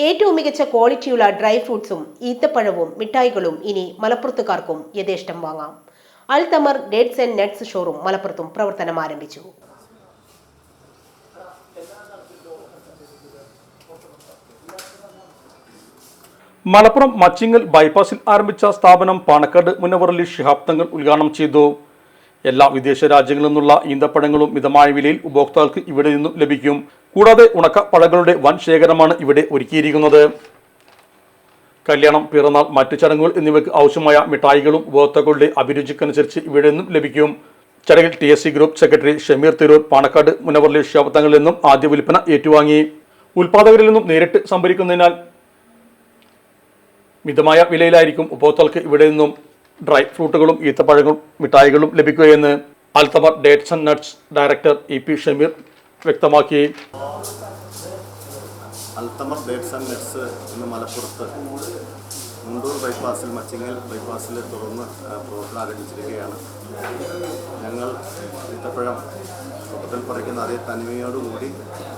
ഏറ്റവും മികച്ച ക്വാളിറ്റിയുള്ള ഡ്രൈ ഫ്രൂട്ട്സും ഈത്തപ്പഴവും മിഠായികളും ഇനി മലപ്പുറത്തുകാർക്കും യഥേഷ്ടം വാങ്ങാം. അൽതമർ ഡേറ്റ്സ് ആൻഡ് നട്ട്സ് ഷോറൂം മലപ്പുറത്തും പ്രവർത്തനം ആരംഭിച്ചു. മലപ്പുറം മച്ചിങ്ങൽ ബൈപ്പാസിൽ ആരംഭിച്ച സ്ഥാപനം പാണക്കാട് മുനവറലി ശിഹാബ് തങ്ങൾ ഉദ്ഘാടനം ചെയ്തു. എല്ലാ വിദേശ രാജ്യങ്ങളിൽ നിന്നുള്ള ഈന്തപ്പഴങ്ങളും മിതമായ വിലയിൽ ഉപഭോക്താക്കൾക്ക് ഇവിടെ നിന്നും ലഭിക്കും. കൂടാതെ ഉണക്ക പഴങ്ങളുടെ വൻ ശേഖരമാണ് ഇവിടെ ഒരുക്കിയിരിക്കുന്നത്. കല്യാണം, പിറന്നാൾ, മറ്റു ചടങ്ങുകൾ എന്നിവയ്ക്ക് ആവശ്യമായ മിഠായികളും ഉപഭോക്താക്കളുടെ അഭിരുചിക്കനുസരിച്ച് ഇവിടെ നിന്നും ലഭിക്കും. ചടങ്ങിൽ TSC group secretary Shameer Tirur Panakkad Munavvar Ali Shihab തങ്ങളിൽ നിന്നും ആദ്യ വിൽപ്പന ഏറ്റുവാങ്ങി. ഉൽപാദകരിൽ നിന്നും നേരിട്ട് സംഭരിക്കുന്നതിനാൽ മിതമായ വിലയിലായിരിക്കും ഉപഭോക്താക്കൾക്ക് ഇവിടെ നിന്നും ഡ്രൈ ഫ്രൂട്ടുകളും ഈത്തപ്പഴങ്ങളും മിഠായികളും ലഭിക്കുകയെന്ന് Al Thamar dates and nuts director EP Shameer വ്യക്തമാക്കി. അൽതമർ ഡേറ്റ്സ് ആൻഡ് നട്ട്സ് ഇന്ന് മലപ്പുറത്ത് മുണ്ടൂർ ബൈപ്പാസിൽ മച്ചിങ്ങൽ ബൈപ്പാസിൽ തുറന്ന് പ്രവർത്തനം ആരംഭിച്ചിരിക്കുകയാണ്. ഞങ്ങൾ ഈത്തപ്പഴം തോട്ടത്തിൽ പറിക്കുന്ന അതേ തനിമയോടുകൂടി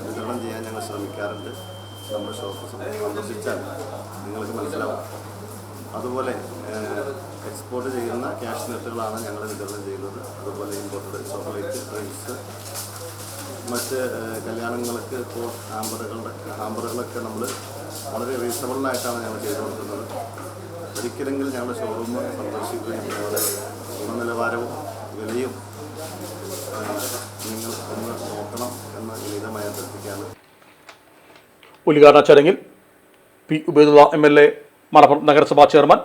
വിതരണം ചെയ്യാൻ ഞങ്ങൾ ശ്രമിക്കാറുണ്ട്. നമ്മുടെ ഷോപ്പ് സന്ദർശിച്ചാൽ നിങ്ങൾക്ക് മനസ്സിലാവും. അതുപോലെ എക്സ്പോർട്ട് ചെയ്യുന്ന ക്യാഷ് നട്ടുകളാണ് ഞങ്ങൾ വിതരണം ചെയ്യുന്നത്. അതുപോലെ ഇമ്പോർട്ടഡ് ചോക്ലേറ്റ്, ഡ്രിങ്ക്സ്, മറ്റ് കല്യാണങ്ങൾക്ക് ഹാമ്പറുകളൊക്കെ നമ്മൾ വളരെ റീസണബിളായിട്ടാണ് ഞങ്ങൾ ചെയ്തു കൊടുക്കുന്നത്. ഒരിക്കലെങ്കിലും ഞങ്ങളുടെ ഷോറൂം സന്ദർശിക്കുകയും ഞങ്ങളുടെ ഗുണനിലവാരവും വിലയും നിങ്ങൾ ഒന്ന് നോക്കണം എന്ന് വിനീതമായി അഭ്യർത്ഥിക്കുകയാണ്. ഉദ്ഘാടന ചടങ്ങിൽ P. ഉബൈദുള്ള MLA, മലപ്പുറം നഗരസഭാ ചെയർമാൻ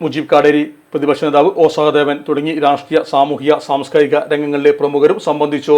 മുജീബ് കാടേരി, പ്രതിപക്ഷ നേതാവ് O. സഹദേവൻ തുടങ്ങി രാഷ്ട്രീയ, സാമൂഹിക, സാംസ്കാരിക രംഗങ്ങളിലെ പ്രമുഖരും സംബന്ധിച്ചു.